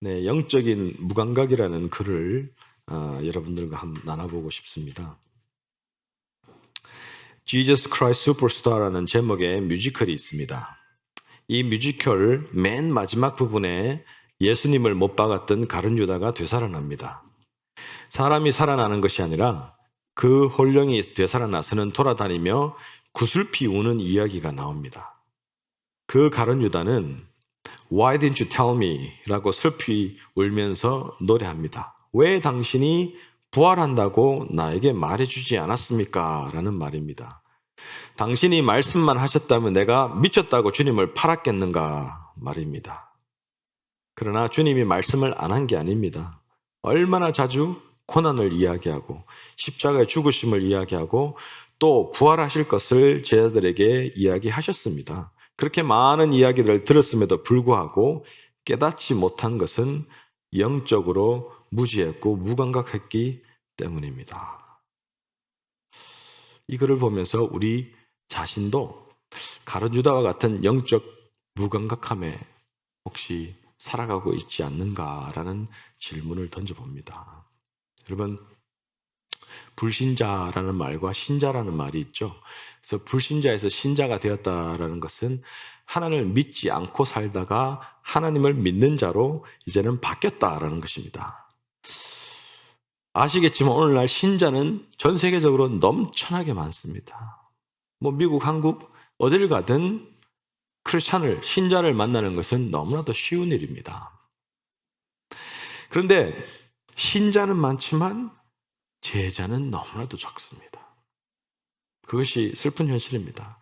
네, 영적인 무감각이라는 글을 여러분들과 한번 나눠보고 싶습니다. Jesus Christ Superstar라는 제목의 뮤지컬이 있습니다. 이 뮤지컬 맨 마지막 부분에 예수님을 못 박았던 가룟 유다가 되살아납니다. 사람이 살아나는 것이 아니라 그 홀령이 되살아나서는 돌아다니며 구슬피 우는 이야기가 나옵니다. 그 가룟 유다는 Why didn't you tell me? 라고 슬피 울면서 노래합니다. 왜 당신이 부활한다고 나에게 말해주지 않았습니까? 라는 말입니다. 당신이 말씀만 하셨다면 내가 미쳤다고 주님을 팔았겠는가? 말입니다. 그러나 주님이 말씀을 안 한 게 아닙니다. 얼마나 자주 고난을 이야기하고 십자가의 죽으심을 이야기하고 또 부활하실 것을 제자들에게 이야기하셨습니다. 그렇게 많은 이야기들을 들었음에도 불구하고 깨닫지 못한 것은 영적으로 무지했고 무감각했기 때문입니다. 이 글을 보면서 우리 자신도 가룟 유다와 같은 영적 무감각함에 혹시 살아가고 있지 않는가라는 질문을 던져봅니다. 여러분, 불신자라는 말과 신자라는 말이 있죠. 그래서 불신자에서 신자가 되었다라는 것은 하나님을 믿지 않고 살다가 하나님을 믿는 자로 이제는 바뀌었다라는 것입니다. 아시겠지만 오늘날 신자는 전 세계적으로 넘쳐나게 많습니다. 미국, 한국 어딜 가든 크리스찬을, 신자를 만나는 것은 너무나도 쉬운 일입니다. 그런데 신자는 많지만 제자는 너무나도 적습니다. 그것이 슬픈 현실입니다.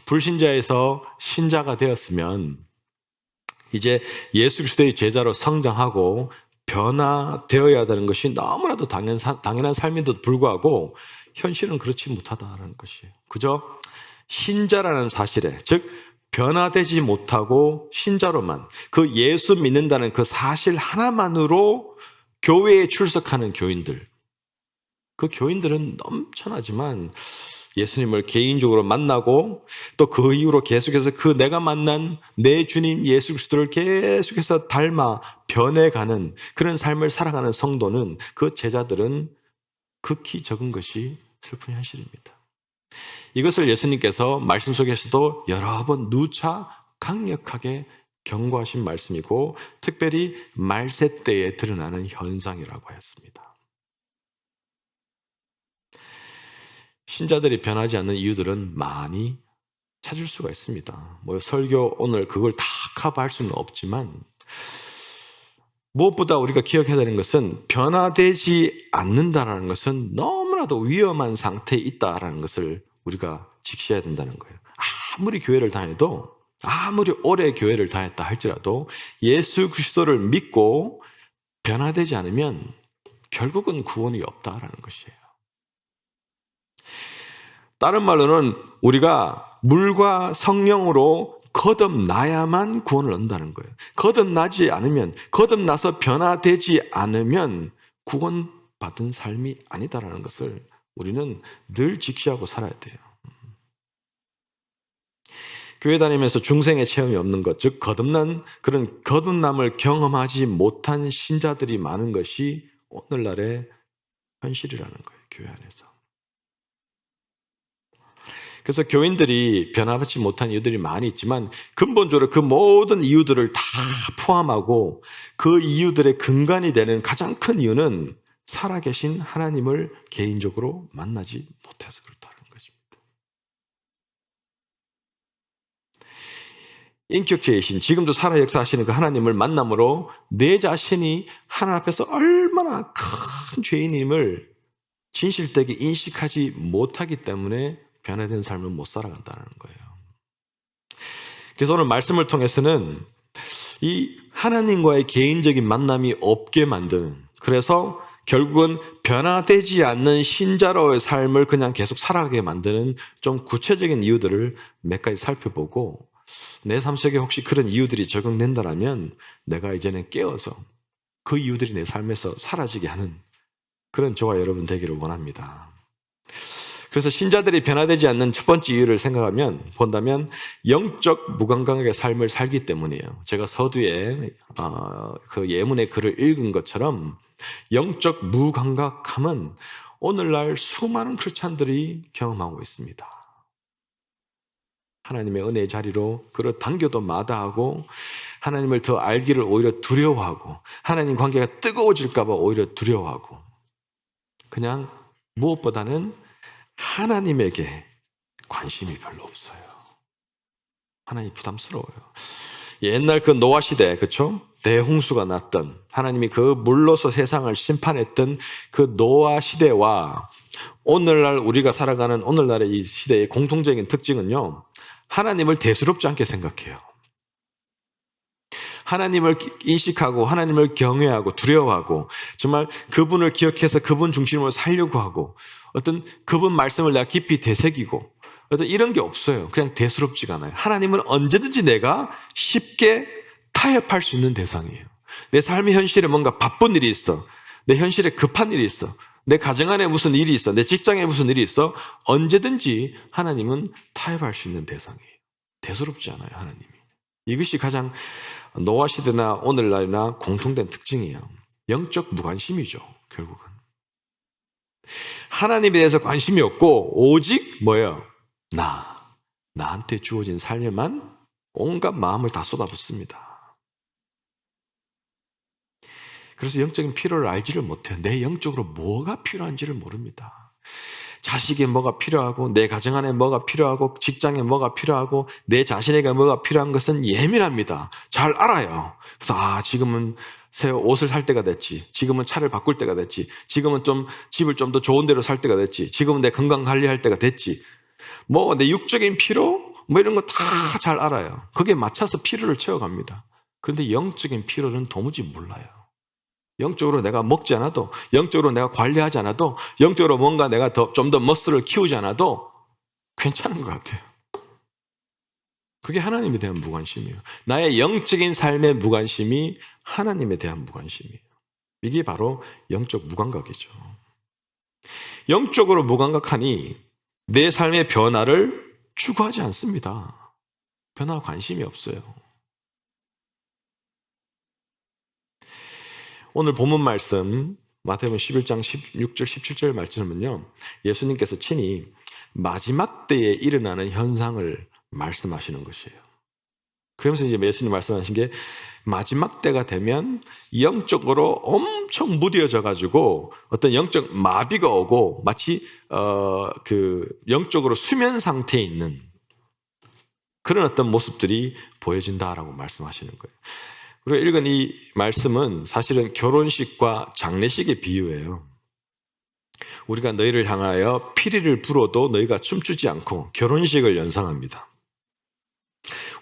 불신자에서 신자가 되었으면 이제 예수 그리스도의 제자로 성장하고 변화되어야 되는 것이 너무나도 당연한 삶인데도 불구하고 현실은 그렇지 못하다는 것이에요. 그저 신자라는 사실에, 즉 변화되지 못하고 신자로만, 그 예수 믿는다는 그 사실 하나만으로 교회에 출석하는 교인들, 그 교인들은 넘쳐나지만 예수님을 개인적으로 만나고 또 그 이후로 계속해서 그 내가 만난 내 주님 예수 그리스도를 계속해서 닮아 변해가는 그런 삶을 살아가는 성도는, 그 제자들은 극히 적은 것이 슬픈 현실입니다. 이것을 예수님께서 말씀 속에서도 여러 번 누차 강력하게 경고하신 말씀이고 특별히 말세 때에 드러나는 현상이라고 했습니다. 신자들이 변하지 않는 이유들은 많이 찾을 수가 있습니다. 설교 오늘 그걸 다 커버할 수는 없지만 무엇보다 우리가 기억해야 되는 것은 변화되지 않는다는 것은 너무나도 위험한 상태에 있다는 것을 우리가 직시해야 된다는 거예요. 아무리 교회를 다녀도, 아무리 오래 교회를 다녔다 할지라도 예수 그리스도를 믿고 변화되지 않으면 결국은 구원이 없다라는 것이에요. 다른 말로는 우리가 물과 성령으로 거듭나야만 구원을 얻는다는 거예요. 거듭나지 않으면, 거듭나서 변화되지 않으면 구원받은 삶이 아니다라는 것을 우리는 늘 직시하고 살아야 돼요. 교회 다니면서 중생의 체험이 없는 것, 즉 그런 거듭남을 경험하지 못한 신자들이 많은 것이 오늘날의 현실이라는 거예요. 교회 안에서. 그래서 교인들이 변화받지 못한 이유들이 많이 있지만 근본적으로 그 모든 이유들을 다 포함하고 그 이유들의 근간이 되는 가장 큰 이유는 살아계신 하나님을 개인적으로 만나지 못해서 그렇다는 것입니다. 인격체이신, 지금도 살아 역사하시는 그 하나님을 만남으로 내 자신이 하나님 앞에서 얼마나 큰 죄인임을 진실되게 인식하지 못하기 때문에 변화된 삶을 못 살아간다는 거예요. 그래서 오늘 말씀을 통해서는 이 하나님과의 개인적인 만남이 없게 만드는, 그래서 결국은 변화되지 않는 신자로의 삶을 그냥 계속 살아가게 만드는 좀 구체적인 이유들을 몇 가지 살펴보고, 내 삶 속에 혹시 그런 이유들이 적용된다면 내가 이제는 깨어서 그 이유들이 내 삶에서 사라지게 하는 그런 저와 여러분 되기를 원합니다. 그래서 신자들이 변화되지 않는 첫 번째 이유를 본다면 영적 무감각의 삶을 살기 때문이에요. 제가 서두에 그 예문의 글을 읽은 것처럼 영적 무감각함은 오늘날 수많은 크리스찬들이 경험하고 있습니다. 하나님의 은혜의 자리로 그를 당겨도 마다하고 하나님을 더 알기를 오히려 두려워하고 하나님 관계가 뜨거워질까 봐 오히려 두려워하고 그냥 무엇보다는 하나님에게 관심이 별로 없어요. 하나님이 부담스러워요. 옛날 그 노아 시대, 그렇죠? 대홍수가 났던 하나님이 그 물로서 세상을 심판했던 그 노아 시대와 오늘날 우리가 살아가는 오늘날의 이 시대의 공통적인 특징은요, 하나님을 대수롭지 않게 생각해요. 하나님을 인식하고 하나님을 경외하고 두려워하고 정말 그분을 기억해서 그분 중심으로 살려고 하고 어떤 그분 말씀을 내가 깊이 되새기고 어떤 이런 게 없어요. 그냥 대수롭지가 않아요. 하나님은 언제든지 내가 쉽게 타협할 수 있는 대상이에요. 내 삶의 현실에 뭔가 바쁜 일이 있어. 내 현실에 급한 일이 있어. 내 가정 안에 무슨 일이 있어. 내 직장에 무슨 일이 있어. 언제든지 하나님은 타협할 수 있는 대상이에요. 대수롭지 않아요, 하나님이. 이것이 가장 노아 시대나 오늘날이나 공통된 특징이에요. 영적 무관심이죠, 결국은. 하나님에 대해서 관심이 없고 오직 뭐예요? 나한테 주어진 삶에만 온갖 마음을 다 쏟아붓습니다. 그래서 영적인 필요를 알지를 못해요. 내 영적으로 뭐가 필요한지를 모릅니다. 자식에 뭐가 필요하고 내 가정 안에 뭐가 필요하고 직장에 뭐가 필요하고 내 자신에게 뭐가 필요한 것은 예민합니다. 잘 알아요. 그래서 지금은 새 옷을 살 때가 됐지. 지금은 차를 바꿀 때가 됐지. 지금은 좀 집을 좀 더 좋은 데로 살 때가 됐지. 지금은 내 건강 관리할 때가 됐지. 뭐 내 육적인 필요 뭐 이런 거 다 잘 알아요. 거기에 맞춰서 필요를 채워갑니다. 그런데 영적인 필요는 도무지 몰라요. 영적으로 내가 먹지 않아도, 영적으로 내가 관리하지 않아도, 영적으로 뭔가 내가 좀 더 머슬을 키우지 않아도 괜찮은 것 같아요. 그게 하나님에 대한 무관심이에요. 나의 영적인 삶의 무관심이 하나님에 대한 무관심이에요. 이게 바로 영적 무감각이죠. 영적으로 무감각하니 내 삶의 변화를 추구하지 않습니다. 변화 관심이 없어요. 오늘 본문 말씀 마태복음 11장 16절 17절 말씀은요, 예수님께서 친히 마지막 때에 일어나는 현상을 말씀하시는 것이에요. 그러면서 이제 예수님 말씀하신 게 마지막 때가 되면 영적으로 엄청 무뎌져 가지고 어떤 영적 마비가 오고 마치 그 영적으로 수면 상태에 있는 그런 어떤 모습들이 보여진다라고 말씀하시는 거예요. 우리가 읽은 이 말씀은 사실은 결혼식과 장례식의 비유예요. 우리가 너희를 향하여 피리를 불어도 너희가 춤추지 않고 결혼식을 연상합니다.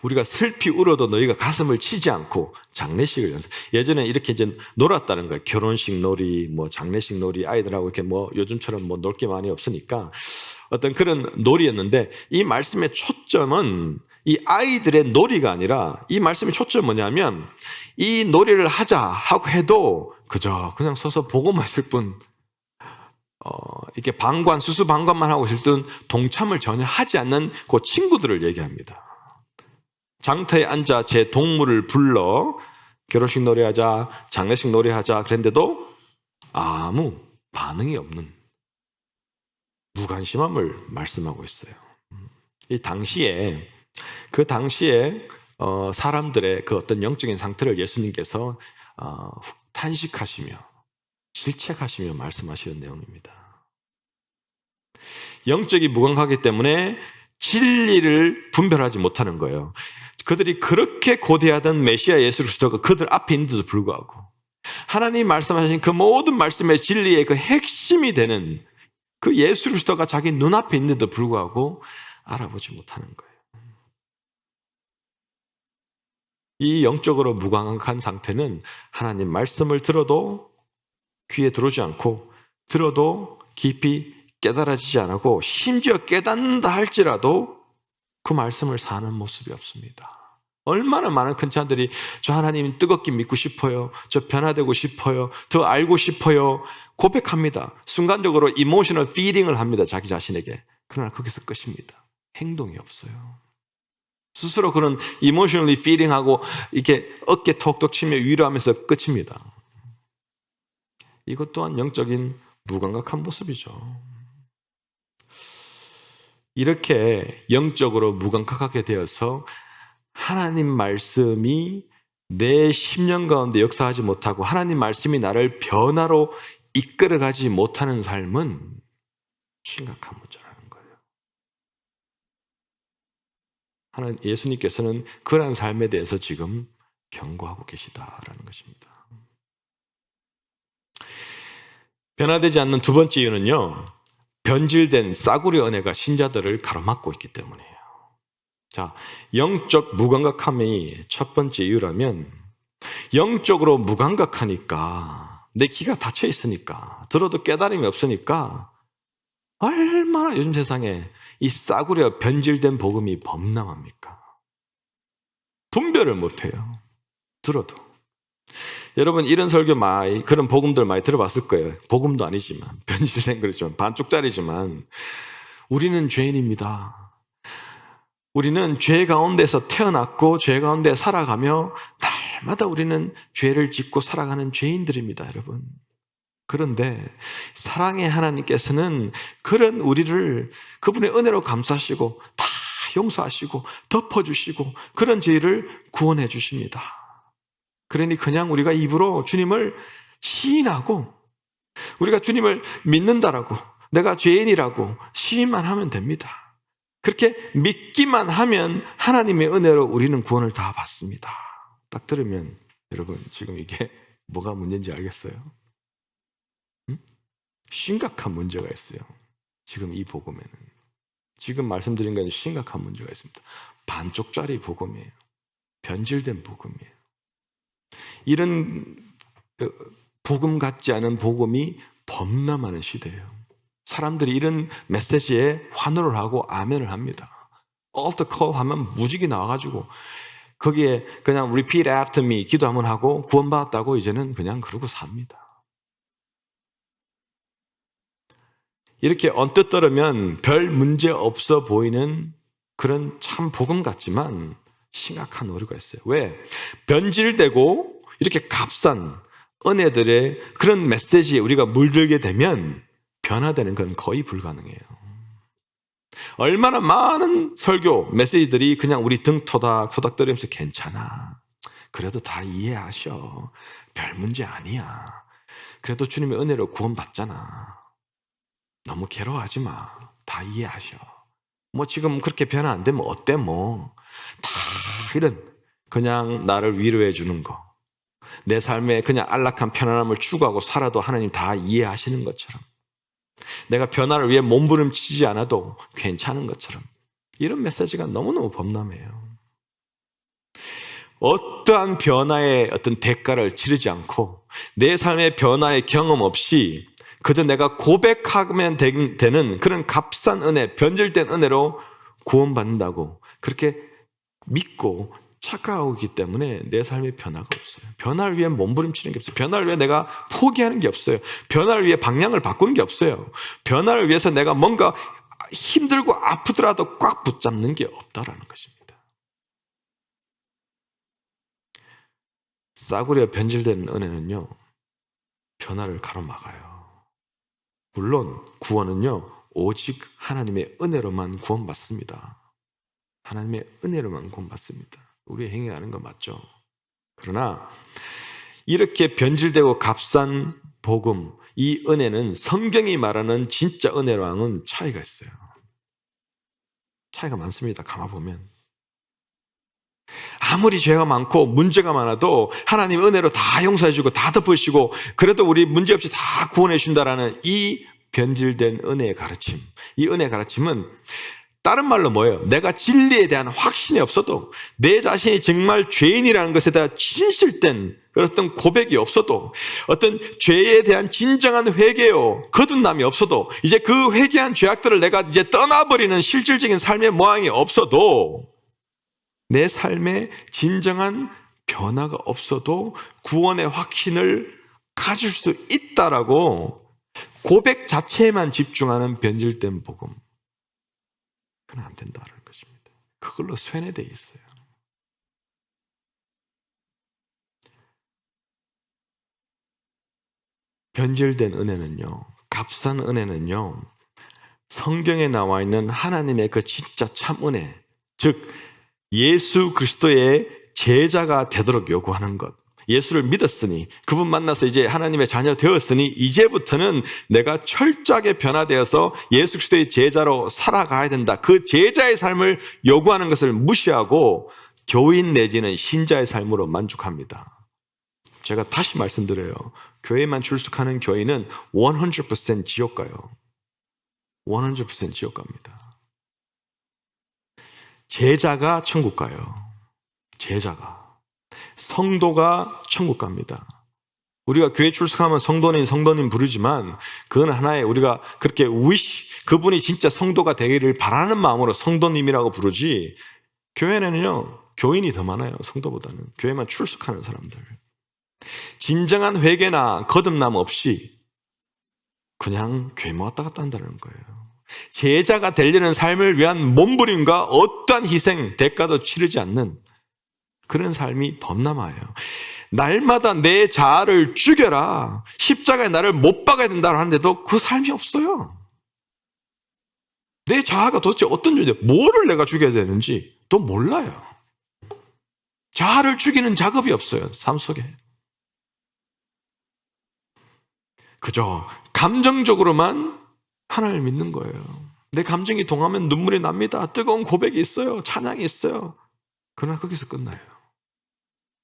우리가 슬피 울어도 너희가 가슴을 치지 않고 장례식을 연상. 예전에 이렇게 이제 놀았다는 거예요. 결혼식 놀이, 뭐 장례식 놀이, 아이들하고 이렇게 뭐 요즘처럼 뭐 놀 게 많이 없으니까 어떤 그런 놀이였는데 이 말씀의 초점은 이 아이들의 놀이가 아니라 이 말씀의 초점은 뭐냐면 이 놀이를 하자 하고 해도 그냥 서서 보고만 있을 뿐 이렇게 수수 방관만 하고 있을 뿐 동참을 전혀 하지 않는 그 친구들을 얘기합니다. 장터에 앉아 제 동물을 불러 결혼식 놀이하자, 장례식 놀이하자 그랬는데도 아무 반응이 없는 무관심함을 말씀하고 있어요. 그 당시에 사람들의 그 어떤 영적인 상태를 예수님께서 탄식하시며 질책하시며 말씀하시는 내용입니다. 영적이 무감각하기 때문에 진리를 분별하지 못하는 거예요. 그들이 그렇게 고대하던 메시아 예수 그리스도가 그들 앞에 있는데도 불구하고 하나님 말씀하신 그 모든 말씀의 진리의 그 핵심이 되는 그 예수 그리스도가 자기 눈앞에 있는데도 불구하고 알아보지 못하는 거예요. 이 영적으로 무감각한 상태는 하나님 말씀을 들어도 귀에 들어오지 않고 들어도 깊이 깨달아지지 않고 심지어 깨닫는다 할지라도 그 말씀을 사는 모습이 없습니다. 얼마나 많은 크리스찬들이 저 하나님 뜨겁게 믿고 싶어요. 저 변화되고 싶어요. 더 알고 싶어요. 고백합니다. 순간적으로 이모셔널 피딩을 합니다. 자기 자신에게. 그러나 거기서 끝입니다. 행동이 없어요. 스스로 그런 이모셔널리 피딩하고 이렇게 어깨 톡톡 치며 위로하면서 끝입니다. 이것 또한 영적인 무감각한 모습이죠. 이렇게 영적으로 무감각하게 되어서 하나님 말씀이 내 심령 가운데 역사하지 못하고 하나님 말씀이 나를 변화로 이끌어가지 못하는 삶은 심각한 문제라는 거예요. 하나님 예수님께서는 그러한 삶에 대해서 지금 경고하고 계시다라는 것입니다. 변화되지 않는 두 번째 이유는요, 변질된 싸구려 은혜가 신자들을 가로막고 있기 때문이에요. 자, 영적 무감각함이 첫 번째 이유라면, 영적으로 무감각하니까 내 귀가 닫혀 있으니까 들어도 깨달음이 없으니까 얼마나 요즘 세상에 이 싸구려 변질된 복음이 범람합니까? 분별을 못해요. 들어도. 여러분 이런 설교 많이, 그런 복음들 많이 들어봤을 거예요. 복음도 아니지만, 변질된 거지만, 반쪽짜리지만, 우리는 죄인입니다. 우리는 죄 가운데서 태어났고 죄 가운데 살아가며 날마다 우리는 죄를 짓고 살아가는 죄인들입니다, 여러분. 그런데 사랑의 하나님께서는 그런 우리를 그분의 은혜로 감싸시고 다 용서하시고 덮어주시고 그런 죄를 구원해 주십니다. 그러니 그냥 우리가 입으로 주님을 시인하고 우리가 주님을 믿는다라고, 내가 죄인이라고 시인만 하면 됩니다. 그렇게 믿기만 하면 하나님의 은혜로 우리는 구원을 다 받습니다. 딱 들으면 여러분 지금 이게 뭐가 문제인지 알겠어요? 심각한 문제가 있어요. 지금 이 복음에는. 지금 말씀드린 건 심각한 문제가 있습니다. 반쪽짜리 복음이에요. 변질된 복음이에요. 이런 복음 같지 않은 복음이 범람하는 시대예요. 사람들이 이런 메시지에 환호를 하고 아멘을 합니다. altar call 하면 무지개 나와가지고 거기에 그냥 repeat after me 기도 한번 하고 구원받았다고 이제는 그냥 그러고 삽니다. 이렇게 언뜻 들으면 별 문제 없어 보이는 그런 참 복음 같지만 심각한 오류가 있어요. 왜? 변질되고 이렇게 값싼 은혜들의 그런 메시지에 우리가 물들게 되면 변화되는 건 거의 불가능해요. 얼마나 많은 설교, 메시지들이 그냥 우리 등 토닥토닥거리면서 괜찮아. 그래도 다 이해하셔. 별 문제 아니야. 그래도 주님의 은혜로 구원받잖아. 너무 괴로워하지 마. 다 이해하셔. 뭐 지금 그렇게 변화 안 되면 어때 뭐. 다 이런 그냥 나를 위로해 주는 거. 내 삶에 그냥 안락한 편안함을 추구하고 살아도 하나님 다 이해하시는 것처럼. 내가 변화를 위해 몸부림치지 않아도 괜찮은 것처럼. 이런 메시지가 너무너무 범람해요. 어떠한 변화의 어떤 대가를 치르지 않고 내 삶의 변화의 경험 없이 그저 내가 고백하면 되는 그런 값싼 은혜, 변질된 은혜로 구원받는다고 그렇게 믿고 착각하고 있기 때문에 내 삶에 변화가 없어요. 변화를 위해 몸부림치는 게 없어요. 변화를 위해 내가 포기하는 게 없어요. 변화를 위해 방향을 바꾸는 게 없어요. 변화를 위해서 내가 뭔가 힘들고 아프더라도 꽉 붙잡는 게 없다라는 것입니다. 싸구려 변질된 은혜는요, 변화를 가로막아요. 물론 구원은요, 오직 하나님의 은혜로만 구원받습니다. 하나님의 은혜로만 구원받습니다. 우리의 행위 아는 거 맞죠? 그러나 이렇게 변질되고 값싼 복음, 이 은혜는 성경이 말하는 진짜 은혜랑은 차이가 있어요. 차이가 많습니다. 가만보면. 아무리 죄가 많고 문제가 많아도 하나님 은혜로 다 용서해주고 다 덮으시고 그래도 우리 문제없이 다 구원해 준다라는 이 변질된 은혜의 가르침, 이 은혜의 가르침은 다른 말로 뭐예요? 내가 진리에 대한 확신이 없어도 내 자신이 정말 죄인이라는 것에 대한 진실된 어떤 고백이 없어도 어떤 죄에 대한 진정한 회개요 거듭남이 없어도 이제 그 회개한 죄악들을 내가 이제 떠나버리는 실질적인 삶의 모양이 없어도 내 삶에 진정한 변화가 없어도 구원의 확신을 가질 수 있다라고 고백 자체에만 집중하는 변질된 복음, 그건 안 된다는 것입니다. 그걸로 쇠뇌되어 있어요. 변질된 은혜는요, 값싼 은혜는요, 성경에 나와 있는 하나님의 그 진짜 참 은혜, 즉 예수 그리스도의 제자가 되도록 요구하는 것. 예수를 믿었으니, 그분 만나서 이제 하나님의 자녀 되었으니 이제부터는 내가 철저하게 변화되어서 예수 그리스도의 제자로 살아가야 된다. 그 제자의 삶을 요구하는 것을 무시하고 교인 내지는 신자의 삶으로 만족합니다. 제가 다시 말씀드려요. 교회만 출석하는 교인은 100% 지옥 가요. 100% 지옥 갑니다. 제자가 천국 가요. 제자가. 성도가 천국 갑니다. 우리가 교회 출석하면 성도님 부르지만 그건 하나의 우리가 그렇게 그분이 진짜 성도가 되기를 바라는 마음으로 성도님이라고 부르지, 교회는요 교인이 더 많아요. 성도보다는. 교회만 출석하는 사람들. 진정한 회개나 거듭남 없이 그냥 교회만 왔다 갔다 한다는 거예요. 제자가 되려는 삶을 위한 몸부림과 어떠한 희생, 대가도 치르지 않는 그런 삶이 범람하여 날마다 내 자아를 죽여라, 십자가에 나를 못 박아야 된다고 하는데도 그 삶이 없어요. 내 자아가 도대체 어떤 존재, 뭐를 내가 죽여야 되는지 또 몰라요. 자아를 죽이는 작업이 없어요, 삶 속에. 그저 감정적으로만 하나님을 믿는 거예요. 내 감정이 동하면 눈물이 납니다. 뜨거운 고백이 있어요. 찬양이 있어요. 그러나 거기서 끝나요.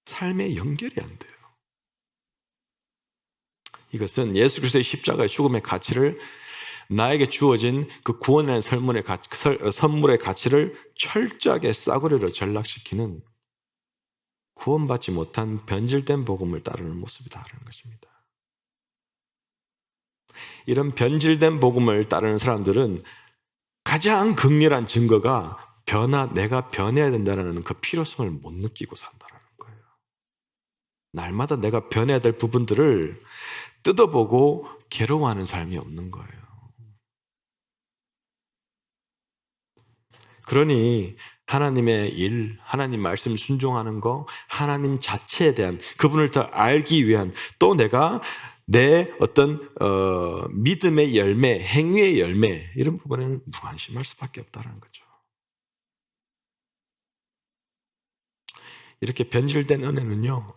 삶에 연결이 안 돼요. 이것은 예수 그리스도의 십자가의 죽음의 가치를, 나에게 주어진 그 구원이라는 선물의 가치를 철저하게 싸구려로 전락시키는, 구원받지 못한 변질된 복음을 따르는 모습이다라는 것입니다. 이런 변질된 복음을 따르는 사람들은 가장 극렬한 증거가 내가 변해야 된다는 그 필요성을 못 느끼고 산다는 거예요. 날마다 내가 변해야 될 부분들을 뜯어보고 괴로워하는 삶이 없는 거예요. 그러니 하나님의 일, 하나님 말씀 순종하는 거, 하나님 자체에 대한, 그분을 더 알기 위한, 또 내가 내 어떤 믿음의 열매, 행위의 열매, 이런 부분에는 무관심할 수밖에 없다는 거죠. 이렇게 변질된 은혜는요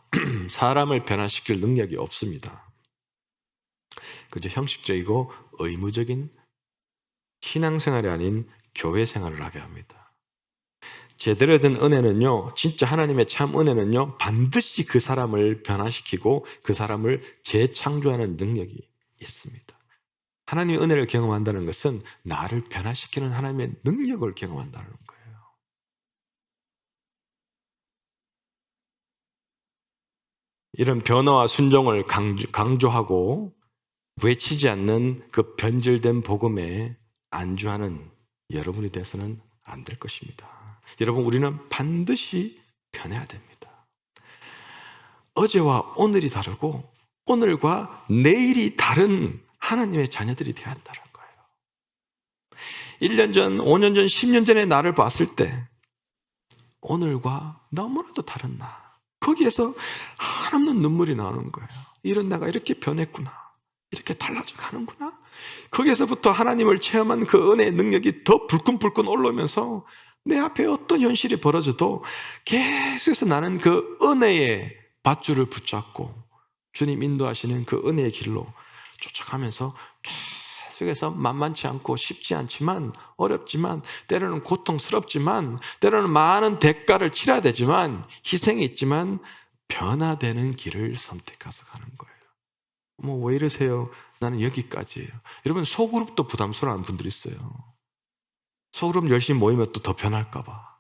사람을 변화시킬 능력이 없습니다. 그저 형식적이고 의무적인 신앙생활이 아닌 교회 생활을 하게 합니다. 제대로 된 은혜는요, 진짜 하나님의 참 은혜는요, 반드시 그 사람을 변화시키고 그 사람을 재창조하는 능력이 있습니다. 하나님의 은혜를 경험한다는 것은 나를 변화시키는 하나님의 능력을 경험한다는 거예요. 이런 변화와 순종을 강조하고 외치지 않는 그 변질된 복음에 안주하는 여러분이 돼서는 안 될 것입니다. 여러분, 우리는 반드시 변해야 됩니다. 어제와 오늘이 다르고 오늘과 내일이 다른 하나님의 자녀들이 되어야 한다는 거예요. 1년 전, 5년 전, 10년 전의 나를 봤을 때 오늘과 너무나도 다른 나, 거기에서 한없는 눈물이 나오는 거예요. 이런 내가 이렇게 변했구나, 이렇게 달라져 가는구나. 거기에서부터 하나님을 체험한 그 은혜의 능력이 더 불끈불끈 올라오면서 내 앞에 어떤 현실이 벌어져도 계속해서 나는 그 은혜의 밧줄을 붙잡고 주님 인도하시는 그 은혜의 길로 쫓아가면서 계속해서 만만치 않고 쉽지 않지만, 어렵지만, 때로는 고통스럽지만, 때로는 많은 대가를 치러야 되지만, 희생이 있지만 변화되는 길을 선택해서 가는 거예요. 왜 이러세요? 나는 여기까지예요. 여러분, 소그룹도 부담스러워하는 분들이 있어요. 소그룹 열심히 모이면 또 더 변할까 봐.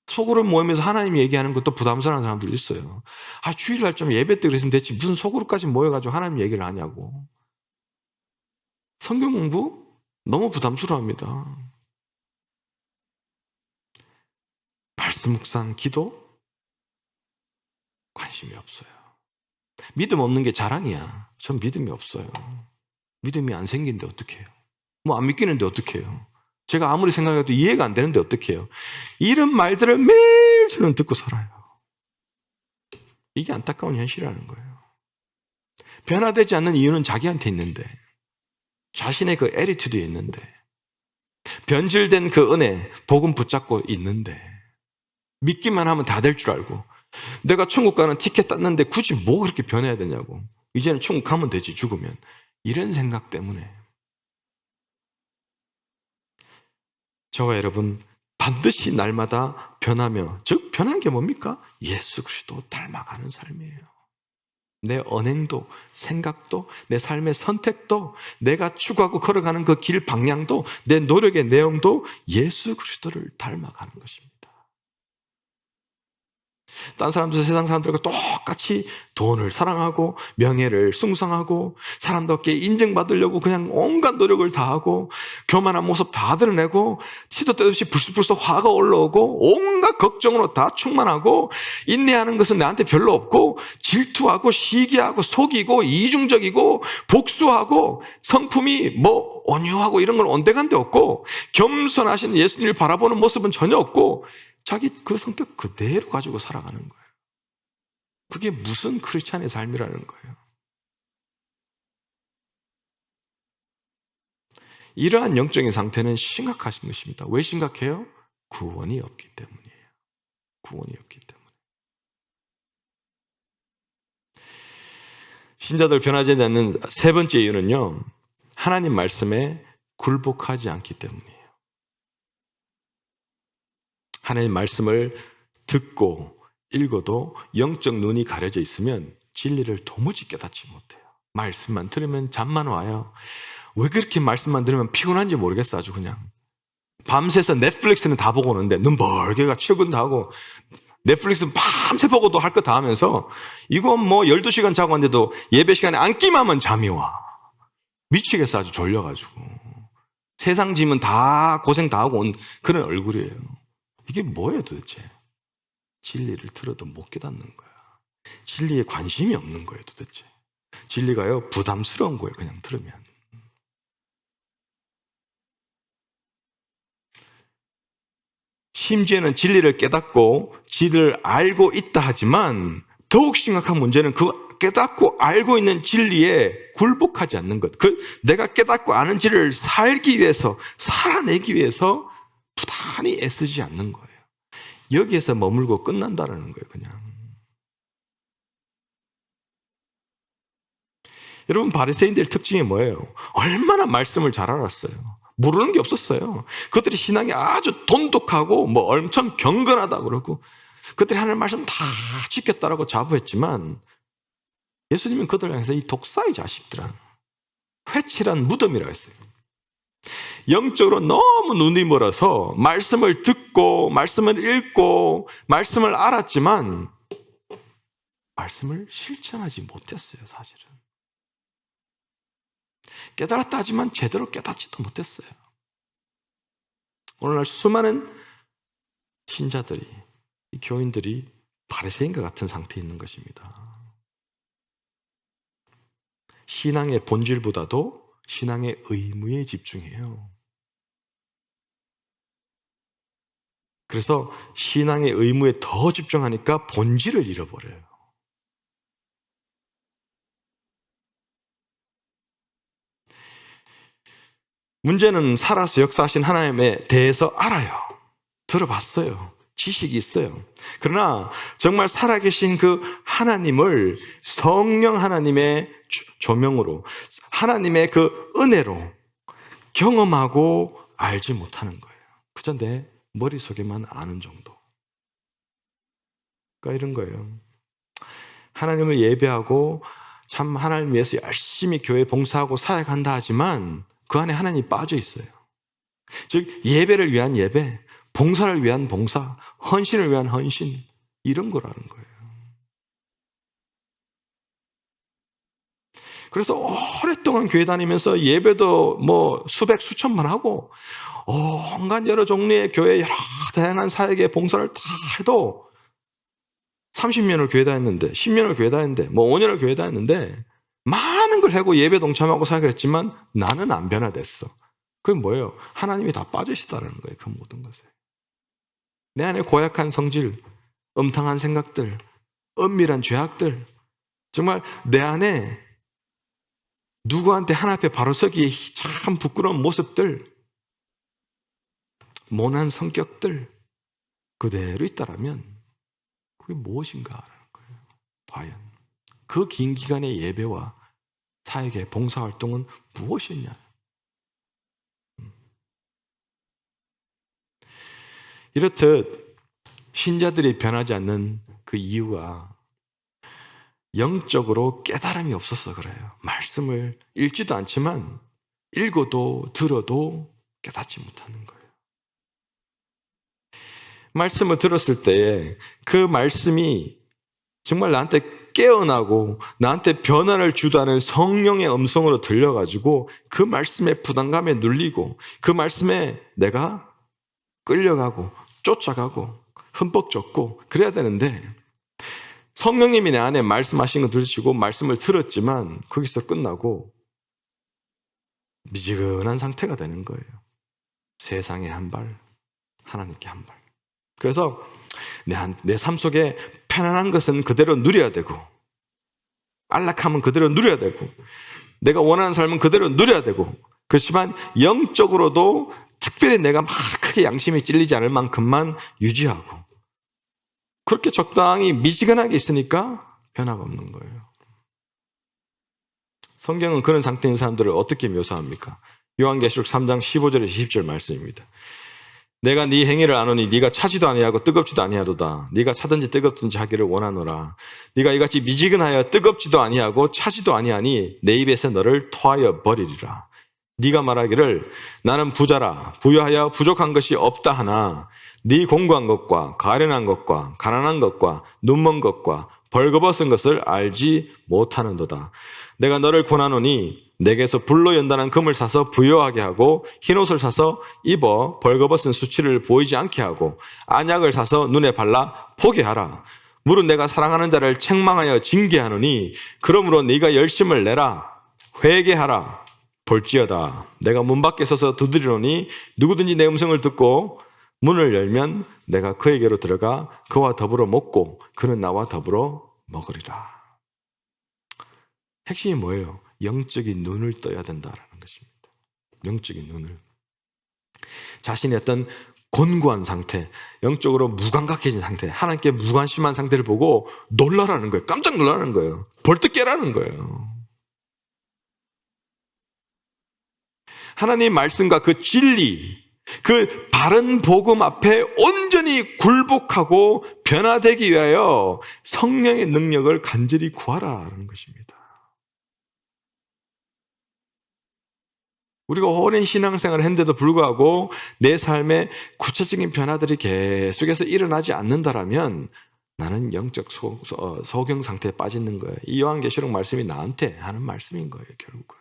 소그룹 모이면서 하나님 얘기하는 것도 부담스러운 사람들이 있어요. 주일날 좀 예배 때 그랬으면 됐지, 무슨 소그룹까지 모여가지고 하나님 얘기를 하냐고. 성경 공부 너무 부담스러워합니다. 말씀 묵상, 기도 관심이 없어요. 믿음 없는 게 자랑이야. 전 믿음이 없어요. 믿음이 안 생긴데 어떡해요? 뭐 안 믿기는데 어떡해요? 제가 아무리 생각해도 이해가 안 되는데 어떡해요? 이런 말들을 매일 저는 듣고 살아요. 이게 안타까운 현실이라는 거예요. 변화되지 않는 이유는 자기한테 있는데, 자신의 그 애리튜드에 있는데, 변질된 그 은혜, 복음 붙잡고 있는데, 믿기만 하면 다 될 줄 알고, 내가 천국 가는 티켓 땄는데 굳이 뭐 그렇게 변해야 되냐고, 이제는 천국 가면 되지 죽으면, 이런 생각 때문에 저와 여러분 반드시 날마다 변하며, 즉 변한 게 뭡니까? 예수 그리스도 닮아가는 삶이에요. 내 언행도, 생각도, 내 삶의 선택도, 내가 추구하고 걸어가는 그 길 방향도, 내 노력의 내용도 예수 그리스도를 닮아가는 것입니다. 딴 사람들, 세상 사람들과 똑같이 돈을 사랑하고 명예를 숭상하고 사람답게 인정받으려고 그냥 온갖 노력을 다하고 교만한 모습 다 드러내고 티도 때도 없이 불쑥불쑥 화가 올라오고 온갖 걱정으로 다 충만하고 인내하는 것은 나한테 별로 없고 질투하고 시기하고 속이고 이중적이고 복수하고 성품이 뭐 온유하고 이런 건 온데간데 없고 겸손하신 예수님을 바라보는 모습은 전혀 없고 자기 그 성격 그대로 가지고 살아가는 거예요. 그게 무슨 크리스찬의 삶이라는 거예요. 이러한 영적인 상태는 심각하신 것입니다. 왜 심각해요? 구원이 없기 때문이에요. 구원이 없기 때문에. 신자들 변하지 않는 세 번째 이유는요, 하나님 말씀에 굴복하지 않기 때문이에요. 하나님 말씀을 듣고 읽어도 영적 눈이 가려져 있으면 진리를 도무지 깨닫지 못해요. 말씀만 들으면 잠만 와요. 왜 그렇게 말씀만 들으면 피곤한지 모르겠어. 아주 그냥 밤새서 넷플릭스는 다 보고 오는데 눈 벌게가 출근도 하고 넷플릭스 밤새 보고도 할 거 다 하면서 이건 뭐 12시간 자고 왔는데도 예배 시간에 앉기만 하면 잠이 와. 미치겠어. 아주 졸려가지고 세상 짐은 다 고생 다 하고 온 그런 얼굴이에요. 이게 뭐예요 도대체? 진리를 들어도 못 깨닫는 거야. 진리에 관심이 없는 거예요 도대체. 진리가요 부담스러운 거예요 그냥 들으면. 심지어는 진리를 깨닫고 진리를 알고 있다 하지만 더욱 심각한 문제는 그 깨닫고 알고 있는 진리에 굴복하지 않는 것. 그 내가 깨닫고 아는 진리를 살기 위해서 살아내기 위해서 부단히 애쓰지 않는 거예요. 여기에서 머물고 끝난다는 거예요 그냥. 여러분 바리새인들의 특징이 뭐예요? 얼마나 말씀을 잘 알았어요. 모르는 게 없었어요. 그들이 신앙이 아주 돈독하고 뭐 엄청 경건하다 그러고 그들이 하나님 말씀 다 지켰다라고 자부했지만 예수님은 그들을 향해서 이 독사의 자식들아, 회칠한 무덤이라고 했어요. 영적으로 너무 눈이 멀어서 말씀을 듣고 말씀을 읽고 말씀을 알았지만 말씀을 실천하지 못했어요. 사실은 깨달았다 하지만 제대로 깨닫지도 못했어요. 오늘날 수많은 신자들이, 이 교인들이 바리새인과 같은 상태에 있는 것입니다. 신앙의 본질보다도 신앙의 의무에 집중해요. 그래서 신앙의 의무에 더 집중하니까 본질을 잃어버려요. 문제는 살아서 역사하신 하나님에 대해서 알아요. 들어봤어요. 지식이 있어요. 그러나 정말 살아계신 그 하나님을 성령 하나님의 조명으로 하나님의 그 은혜로 경험하고 알지 못하는 거예요. 그저 내 머릿속에만 아는 정도. 그러니까 이런 거예요. 하나님을 예배하고 참 하나님 위해서 열심히 교회 봉사하고 사역한다 하지만 그 안에 하나님이 빠져 있어요. 즉 예배를 위한 예배, 봉사를 위한 봉사, 헌신을 위한 헌신, 이런 거라는 거예요. 그래서 오랫동안 교회 다니면서 예배도 뭐 수백 수천 번 하고 온갖 여러 종류의 교회 여러 다양한 사역의 봉사를 다 해도 30년을 교회 다녔는데 10년을 교회 다녔는데 뭐 5년을 교회 다녔는데 많은 걸 하고 예배 동참하고 사역을 했지만 나는 안 변화됐어. 그게 뭐예요? 하나님이 다 빠지시다라는 거예요. 그 모든 것에. 내 안에 고약한 성질, 음탕한 생각들, 은밀한 죄악들, 정말 내 안에 누구한테 하나 앞에 바로 서기에 참 부끄러운 모습들, 모난 성격들 그대로 있다라면 그게 무엇인가라는 거예요. 과연 그 긴 기간의 예배와 사역의 봉사활동은 무엇이었냐. 이렇듯 신자들이 변하지 않는 그 이유가 영적으로 깨달음이 없어서 그래요. 말씀을 읽지도 않지만 읽어도 들어도 깨닫지 못하는 거예요. 말씀을 들었을 때 그 말씀이 정말 나한테 깨어나고 나한테 변화를 주다는 성령의 음성으로 들려가지고 그 말씀에 부담감에 눌리고 그 말씀에 내가 끌려가고 쫓아가고 흠뻑 젖고 그래야 되는데 성령님이 내 안에 말씀하신 거 들으시고 말씀을 들었지만 거기서 끝나고 미지근한 상태가 되는 거예요. 세상에 한 발, 하나님께 한 발. 그래서 내 삶 속에 편안한 것은 그대로 누려야 되고 안락함은 그대로 누려야 되고 내가 원하는 삶은 그대로 누려야 되고 그렇지만 영적으로도 특별히 내가 막 크게 양심이 찔리지 않을 만큼만 유지하고 그렇게 적당히 미지근하게 있으니까 변화가 없는 거예요. 성경은 그런 상태인 사람들을 어떻게 묘사합니까? 요한계시록 3장 15절에서 20절 말씀입니다. 내가 네 행위를 아노니 네가 차지도 아니하고 뜨겁지도 아니하도다. 네가 차든지 뜨겁든지 하기를 원하노라. 네가 이같이 미지근하여 뜨겁지도 아니하고 차지도 아니하니 내 입에서 너를 토하여 버리리라. 네가 말하기를 나는 부자라 부유하여 부족한 것이 없다 하나 네 공고한 것과 가련한 것과 가난한 것과 눈먼 것과 벌거벗은 것을 알지 못하는도다. 내가 너를 권하노니 내게서 불로 연단한 금을 사서 부요하게 하고 흰옷을 사서 입어 벌거벗은 수치를 보이지 않게 하고 안약을 사서 눈에 발라 보게 하라. 물은 내가 사랑하는 자를 책망하여 징계하노니 그러므로 네가 열심을 내라 회개하라. 볼지어다 내가 문 밖에 서서 두드리노니 누구든지 내 음성을 듣고 문을 열면 내가 그에게로 들어가 그와 더불어 먹고 그는 나와 더불어 먹으리라. 핵심이 뭐예요? 영적인 눈을 떠야 된다라는 것입니다. 영적인 눈을. 자신의 어떤 곤고한 상태, 영적으로 무감각해진 상태, 하나님께 무관심한 상태를 보고 놀라라는 거예요. 깜짝 놀라는 거예요. 벌떡 깨라는 거예요. 하나님 말씀과 그 진리, 그 바른 복음 앞에 온전히 굴복하고 변화되기 위하여 성령의 능력을 간절히 구하라는 것입니다. 우리가 오랜 신앙생활을 했는데도 불구하고 내 삶에 구체적인 변화들이 계속해서 일어나지 않는다라면 나는 영적 소경 상태에 빠지는 거예요. 이 요한계시록 말씀이 나한테 하는 말씀인 거예요. 결국은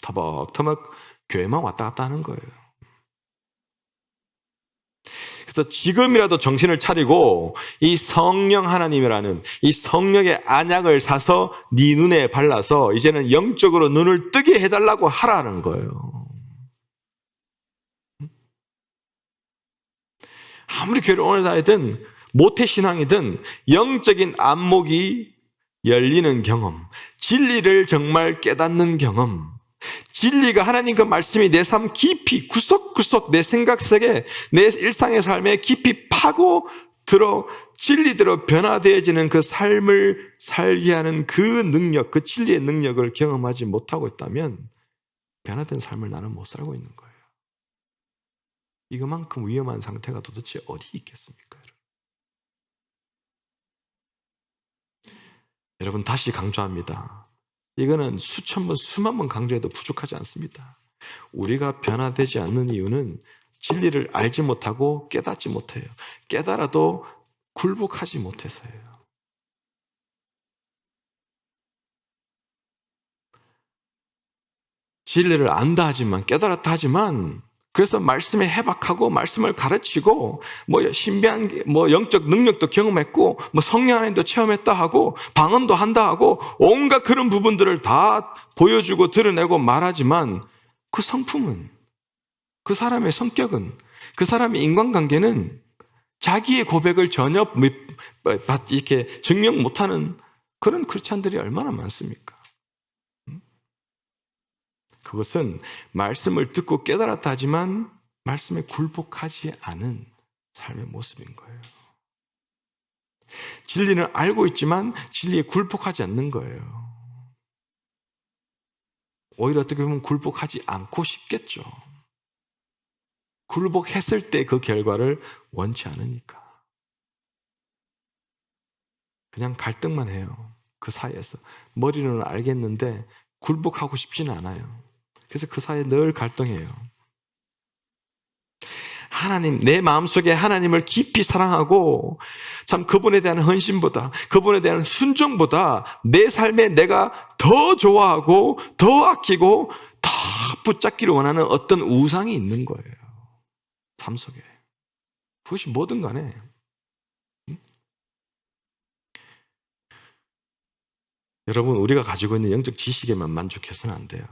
터벅터벅 교회만 왔다 갔다 하는 거예요. 그래서 지금이라도 정신을 차리고 이 성령 하나님이라는 이 성령의 안약을 사서 네 눈에 발라서 이제는 영적으로 눈을 뜨게 해달라고 하라는 거예요. 아무리 교회를 오래 다니든 모태신앙이든 영적인 안목이 열리는 경험, 진리를 정말 깨닫는 경험, 진리가 하나님 그 말씀이 내 삶 깊이 구석구석 내 생각 속에 내 일상의 삶에 깊이 파고 들어 진리대로 변화되어지는 그 삶을 살게 하는 그 능력, 그 진리의 능력을 경험하지 못하고 있다면 변화된 삶을 나는 못 살고 있는 거예요. 이거만큼 위험한 상태가 도대체 어디 있겠습니까? 여러분 다시 강조합니다. 이거는 수천 번, 수만 번 강조해도 부족하지 않습니다. 우리가 변화되지 않는 이유는 진리를 알지 못하고 깨닫지 못해요. 깨달아도 굴복하지 못해서예요. 진리를 안다 하지만 깨달았다 하지만 그래서 말씀에 해박하고 말씀을 가르치고 신비한 영적 능력도 경험했고 성령 하나님도 체험했다 하고 방언도 한다 하고 온갖 그런 부분들을 다 보여주고 드러내고 말하지만 그 성품은, 그 사람의 성격은, 그 사람의 인간관계는 자기의 고백을 전혀 이렇게 증명 못하는 그런 크리스찬들이 얼마나 많습니까? 그것은 말씀을 듣고 깨달았다 하지만 말씀에 굴복하지 않은 삶의 모습인 거예요. 진리는 알고 있지만 진리에 굴복하지 않는 거예요. 오히려 어떻게 보면 굴복하지 않고 싶겠죠. 굴복했을 때 그 결과를 원치 않으니까. 그냥 갈등만 해요. 그 사이에서. 머리로는 알겠는데 굴복하고 싶지는 않아요. 그래서 그 사이에 늘 갈등해요. 하나님, 내 마음속에 하나님을 깊이 사랑하고 참 그분에 대한 헌신보다, 그분에 대한 순종보다 내 삶에 내가 더 좋아하고 더 아끼고 더 붙잡기를 원하는 어떤 우상이 있는 거예요. 삶 속에. 그것이 뭐든 간에. 여러분, 우리가 가지고 있는 영적 지식에만 만족해서는 안 돼요.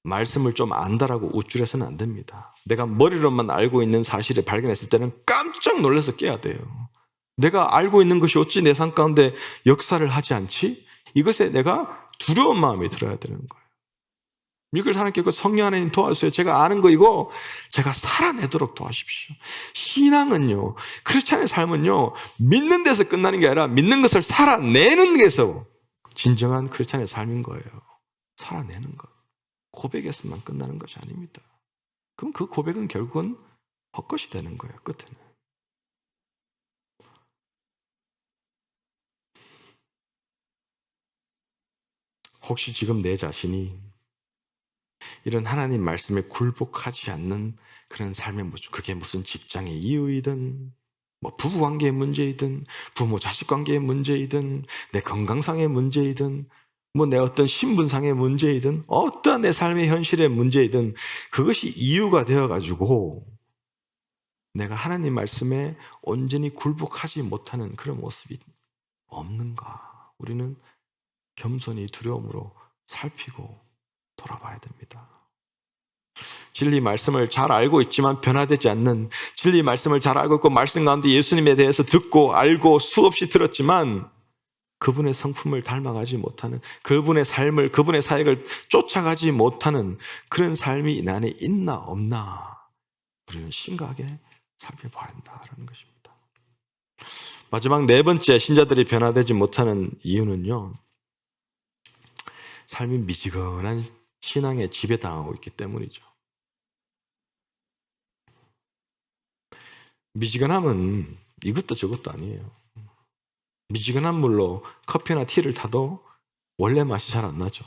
말씀을 좀 안다라고 우쭐해서는 안 됩니다. 내가 머리로만 알고 있는 사실을 발견했을 때는 깜짝 놀라서 깨야 돼요. 내가 알고 있는 것이 어찌 내 삶 가운데 역사를 하지 않지? 이것에 내가 두려운 마음이 들어야 되는 거예요. 믿을 하나님께 성령 하나님 도와주세요. 제가 아는 거 이거 제가 살아내도록 도와주십시오. 신앙은요, 크리스찬의 삶은요, 믿는 데서 끝나는 게 아니라 믿는 것을 살아내는 데서 진정한 크리스찬의 삶인 거예요. 살아내는 것. 고백에서만 끝나는 것이 아닙니다. 그럼 그 고백은 결국은 헛것이 되는 거예요. 끝에는. 혹시 지금 내 자신이 이런 하나님 말씀에 굴복하지 않는 그런 삶의 모습, 그게 무슨 직장의 이유이든 부부관계의 문제이든 부모 자식관계의 문제이든 내 건강상의 문제이든 내 어떤 신분상의 문제이든 어떤 내 삶의 현실의 문제이든 그것이 이유가 되어가지고 내가 하나님 말씀에 온전히 굴복하지 못하는 그런 모습이 없는가? 우리는 겸손히 두려움으로 살피고 돌아봐야 됩니다. 진리 말씀을 잘 알고 있지만 변화되지 않는, 진리 말씀을 잘 알고 있고 말씀 가운데 예수님에 대해서 듣고 알고 수없이 들었지만 그분의 성품을 닮아가지 못하는, 그분의 삶을, 그분의 사역을 쫓아가지 못하는 그런 삶이 내 안에 있나 없나 우리는 심각하게 살펴봐야 한다는 것입니다. 마지막 네 번째, 신자들이 변화되지 못하는 이유는요, 삶이 미지근한 신앙에 지배당하고 있기 때문이죠. 미지근함은 이것도 저것도 아니에요. 미지근한 물로 커피나 티를 타도 원래 맛이 잘 안 나죠.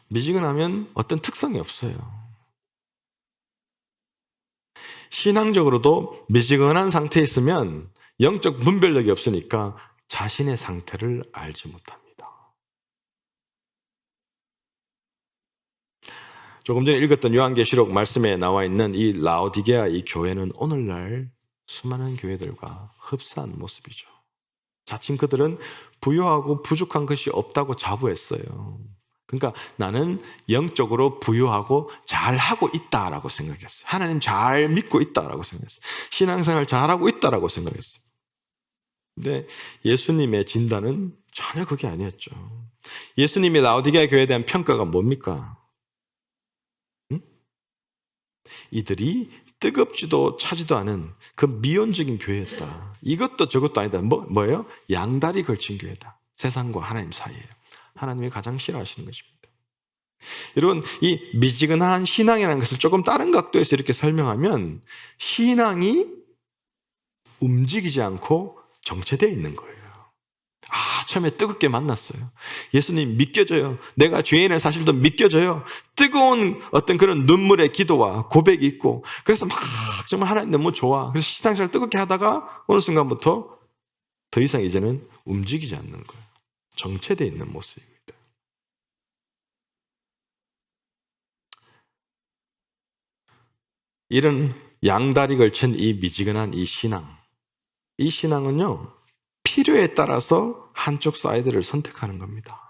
미지근하면 어떤 특성이 없어요. 신앙적으로도 미지근한 상태에 있으면 영적 분별력이 없으니까 자신의 상태를 알지 못합니다. 조금 전에 읽었던 요한계시록 말씀에 나와 있는 이 라오디게아 이 교회는 오늘날 수많은 교회들과 흡사한 모습이죠. 자칭 그들은 부유하고 부족한 것이 없다고 자부했어요. 그러니까 나는 영적으로 부유하고 잘하고 있다라고 생각했어요. 하나님 잘 믿고 있다라고 생각했어요. 신앙생활 잘하고 있다라고 생각했어요. 근데 예수님의 진단은 전혀 그게 아니었죠. 예수님이 라오디게아 교회에 대한 평가가 뭡니까? 이들이 뜨겁지도 차지도 않은 그 미온적인 교회였다. 이것도 저것도 아니다. 뭐예요? 양다리 걸친 교회다. 세상과 하나님 사이에. 하나님이 가장 싫어하시는 것입니다. 여러분, 이 미지근한 신앙이라는 것을 조금 다른 각도에서 이렇게 설명하면 신앙이 움직이지 않고 정체되어 있는 거예요. 처음에 뜨겁게 만났어요. 예수님 믿겨져요. 내가 죄인의 사실도 믿겨져요. 뜨거운 어떤 그런 눈물의 기도와 고백이 있고, 그래서 막 정말 하나님 너무 좋아. 그래서 신앙생활 뜨겁게 하다가 어느 순간부터 더 이상 이제는 움직이지 않는 거예요. 정체되어 있는 모습입니다. 이런 양다리 걸친 이 미지근한 이 신앙. 이 신앙은요, 필요에 따라서 한쪽 사이드를 선택하는 겁니다.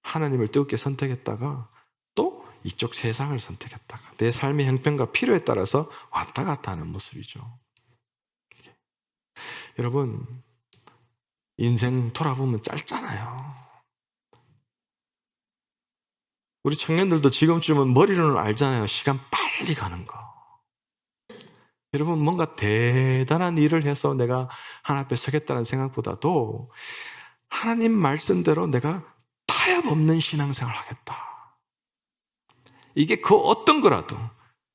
하나님을 뜨겁게 선택했다가 또 이쪽 세상을 선택했다가 내 삶의 형편과 필요에 따라서 왔다 갔다 하는 모습이죠. 여러분, 인생 돌아보면 짧잖아요. 우리 청년들도 지금쯤은 머리로는 알잖아요. 시간 빨리 가는 거. 여러분, 뭔가 대단한 일을 해서 내가 하나님 앞에 서겠다는 생각보다도 하나님 말씀대로 내가 타협 없는 신앙생활을 하겠다. 이게 그 어떤 거라도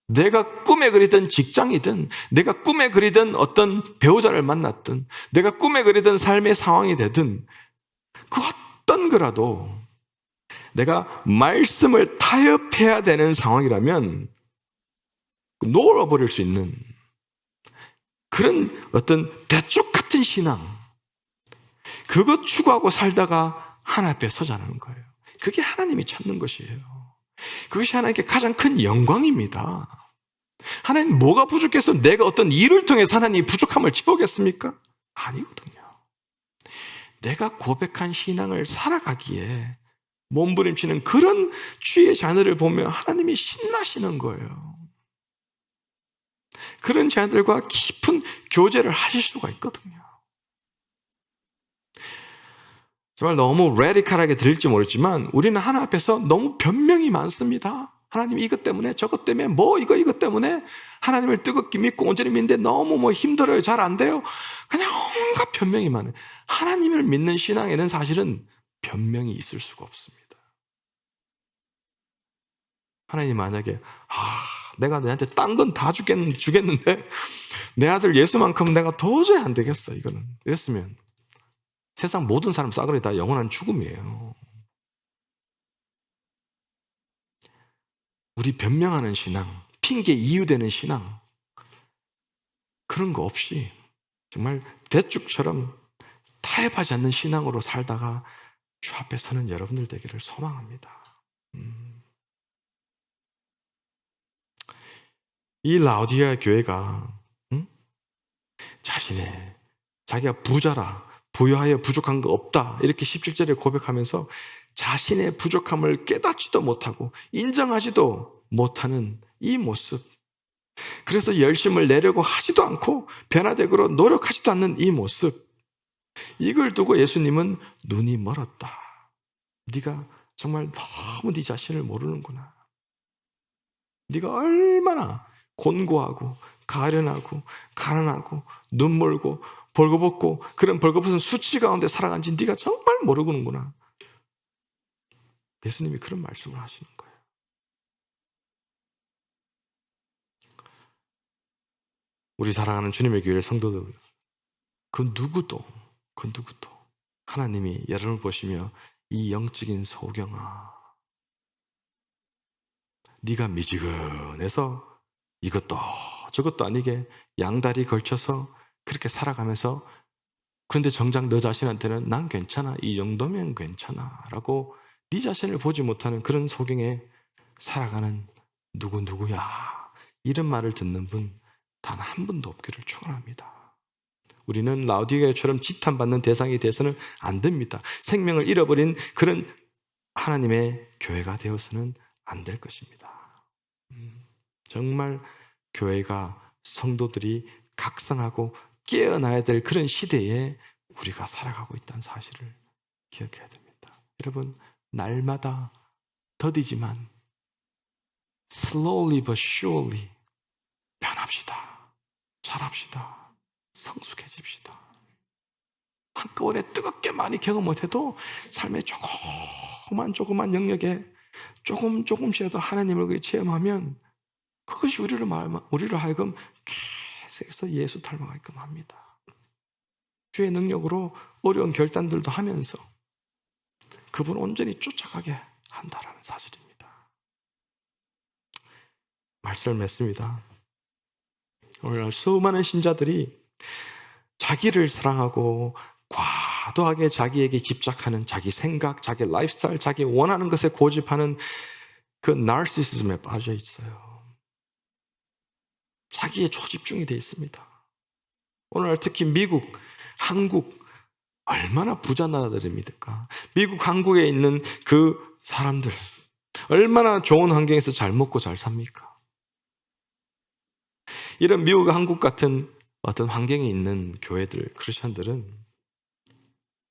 내가 꿈에 그리던 직장이든 내가 꿈에 그리던 어떤 배우자를 만났든 내가 꿈에 그리던 삶의 상황이 되든 그 어떤 거라도 내가 말씀을 타협해야 되는 상황이라면 놓아버릴 수 있는 그런 어떤 대쪽 같은 신앙, 그것 추구하고 살다가 하나님 앞에 서자는 거예요. 그게 하나님이 찾는 것이에요. 그것이 하나님께 가장 큰 영광입니다. 하나님 뭐가 부족해서 내가 어떤 일을 통해서 하나님이 부족함을 채우겠습니까? 아니거든요. 내가 고백한 신앙을 살아가기에 몸부림치는 그런 주의 자녀를 보며 하나님이 신나시는 거예요. 그런 자들과 깊은 교제를 하실 수가 있거든요. 정말 너무 레디컬하게 들릴지 모르지만 우리는 하나님 앞에서 너무 변명이 많습니다. 하나님 이것 때문에 저것 때문에 이것 때문에 하나님을 뜨겁게 믿고 온전히 믿는데 너무 힘들어요. 잘 안 돼요. 그냥 온갖 변명이 많아요. 하나님을 믿는 신앙에는 사실은 변명이 있을 수가 없습니다. 하나님 만약에 내가 너한테 딴 건 다 주겠는데 내 아들 예수만큼 내가 도저히 안 되겠어 이거는 이랬으면 세상 모든 사람 싸그리 다 영원한 죽음이에요. 우리 변명하는 신앙, 핑계 이유되는 신앙 그런 거 없이 정말 대축처럼 타협하지 않는 신앙으로 살다가 주 앞에 서는 여러분들 되기를 소망합니다. 이 라오디게아 교회가 자기가 부자라 부유하여 부족한 거 없다 이렇게 17절에 고백하면서 자신의 부족함을 깨닫지도 못하고 인정하지도 못하는 이 모습, 그래서 열심을 내려고 하지도 않고 변화되도록 노력하지도 않는 이 모습, 이걸 두고 예수님은 눈이 멀었다. 네가 정말 너무 네 자신을 모르는구나. 네가 얼마나 곤고하고 가련하고 가난하고 눈멀고 벌거벗고 그런 벌거벗은 수치 가운데 살아간지 네가 정말 모르는구나. 예수님이 그런 말씀을 하시는 거예요. 우리 사랑하는 주님의 교회 성도들, 그 누구도 하나님이 여러분을 보시며 이 영적인 소경아, 네가 미지근해서 이것도 저것도 아니게 양다리 걸쳐서 그렇게 살아가면서 그런데 정작 너 자신한테는 난 괜찮아, 이 정도면 괜찮아 라고 네 자신을 보지 못하는 그런 소경에 살아가는 누구야, 이런 말을 듣는 분 단 한 분도 없기를 축원합니다. 우리는 라오디게아처럼 지탄받는 대상이 돼서는 안 됩니다. 생명을 잃어버린 그런 하나님의 교회가 되어서는 안 될 것입니다. 정말 교회가 성도들이 각성하고 깨어나야 될 그런 시대에 우리가 살아가고 있다는 사실을 기억해야 됩니다. 여러분, 날마다 더디지만 slowly but surely 변합시다. 잘합시다. 성숙해집시다. 한꺼번에 뜨겁게 많이 경험 못해도 삶의 조그만 영역에 조금씩이라도 하나님을 체험하면 그것이 우리를 하여금 계속해서 예수 닮아가게끔 합니다. 주의 능력으로 어려운 결단들도 하면서 그분을 온전히 쫓아가게 한다라는 사실입니다. 말씀을 맺습니다. 오늘 수많은 신자들이 자기를 사랑하고 과도하게 자기에게 집착하는 자기 생각, 자기 라이프스타일, 자기 원하는 것에 고집하는 그 나르시시즘에 빠져 있어요. 자기에 초집중이 되어 있습니다. 오늘날 특히 미국, 한국 얼마나 부자 나라들입니까? 미국, 한국에 있는 그 사람들 얼마나 좋은 환경에서 잘 먹고 잘 삽니까? 이런 미국, 한국 같은 어떤 환경에 있는 교회들, 크리스천들은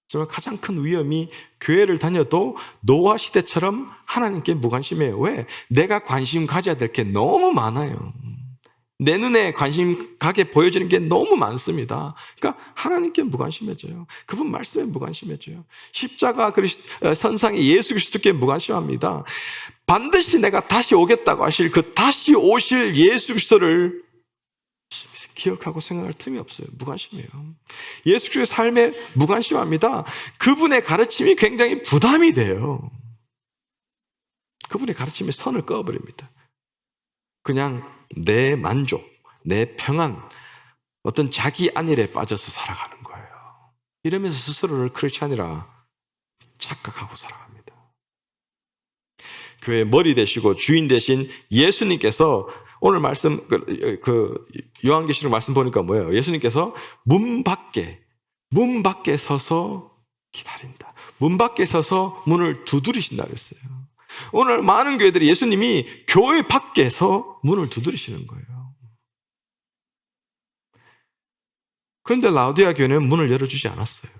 정말 가장 큰 위험이 교회를 다녀도 노아 시대처럼 하나님께 무관심해요. 왜? 내가 관심 가져야 될 게 너무 많아요. 내 눈에 관심 가게 보여지는 게 너무 많습니다. 그러니까 하나님께 무관심해져요. 그분 말씀에 무관심해져요. 십자가 선상에 예수 그리스도께 무관심합니다. 반드시 내가 다시 오겠다고 하실 그 다시 오실 예수 그리스도를 기억하고 생각할 틈이 없어요. 무관심해요. 예수 그리스도의 삶에 무관심합니다. 그분의 가르침이 굉장히 부담이 돼요. 그분의 가르침에 선을 그어버립니다. 그냥 내 만족, 내 평안, 어떤 자기 안일에 빠져서 살아가는 거예요. 이러면서 스스로를 크리스찬이라 착각하고 살아갑니다. 교회의 머리 되시고 주인 되신 예수님께서 오늘 말씀, 요한계시록 말씀 보니까 뭐예요? 예수님께서 문 밖에 서서 기다린다. 문 밖에 서서 문을 두드리신다 그랬어요. 오늘 많은 교회들이 예수님이 교회 밖에서 문을 두드리시는 거예요. 그런데 라우디아 교회는 문을 열어주지 않았어요.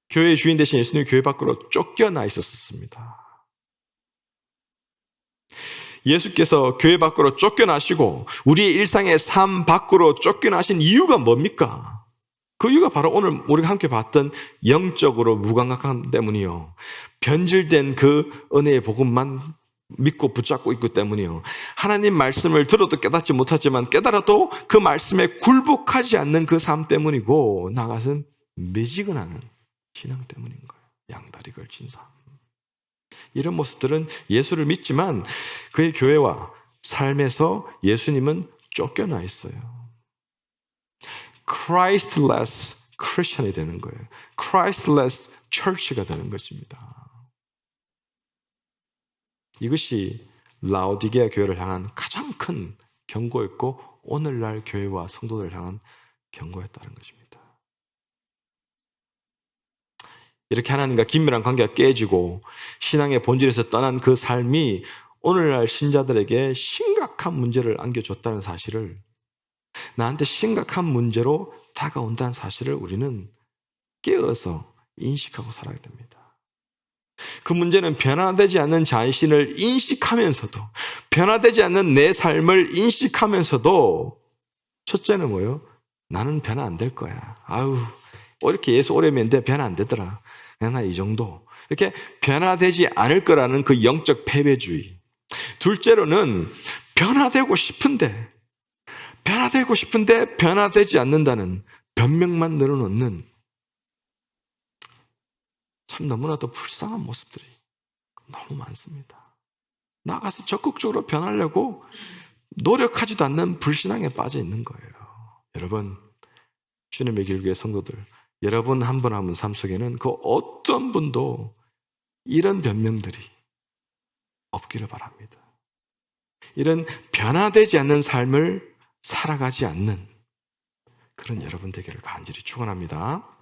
교회의 주인 되신 예수님이 교회 밖으로 쫓겨나 있었습니다. 예수께서 교회 밖으로 쫓겨나시고 우리의 일상의 삶 밖으로 쫓겨나신 이유가 뭡니까? 그 이유가 바로 오늘 우리가 함께 봤던 영적으로 무감각함 때문이요. 변질된 그 은혜의 복음만 믿고 붙잡고 있기 때문이요. 하나님 말씀을 들어도 깨닫지 못하지만 깨달아도 그 말씀에 굴복하지 않는 그 삶 때문이고, 나아가서는 미지근하는 신앙 때문인 거예요. 양다리 걸친 삶. 이런 모습들은 예수를 믿지만 그의 교회와 삶에서 예수님은 쫓겨나 있어요. Christless Christian이 되는 거예요. Christless Church가 되는 것입니다. 이것이 라오디게아 교회를 향한 가장 큰 경고였고 오늘날 교회와 성도들을 향한 경고였다는 것입니다. 이렇게 하나님과 긴밀한 관계가 깨지고 신앙의 본질에서 떠난 그 삶이 오늘날 신자들에게 심각한 문제를 안겨줬다는 사실을, 나한테 심각한 문제로 다가온다는 사실을 우리는 깨어서 인식하고 살아야 됩니다. 그 문제는 변화되지 않는 자신을 인식하면서도, 변화되지 않는 내 삶을 인식하면서도, 첫째는 뭐예요? 나는 변화 안 될 거야. 아유, 이렇게 예수 오래 믿는데 변화 안 되더라. 그냥 나 이 정도. 이렇게 변화되지 않을 거라는 그 영적 패배주의. 둘째로는 변화되고 싶은데 변화되지 않는다는 변명만 늘어놓는 참 너무나도 불쌍한 모습들이 너무 많습니다. 나가서 적극적으로 변하려고 노력하지도 않는 불신앙에 빠져 있는 거예요. 여러분, 주님의 길교의 성도들, 여러분 한 분 한 분 삶 속에는 그 어떤 분도 이런 변명들이 없기를 바랍니다. 이런 변화되지 않는 삶을 살아가지 않는 그런 여러분 되기를 간절히 축원합니다.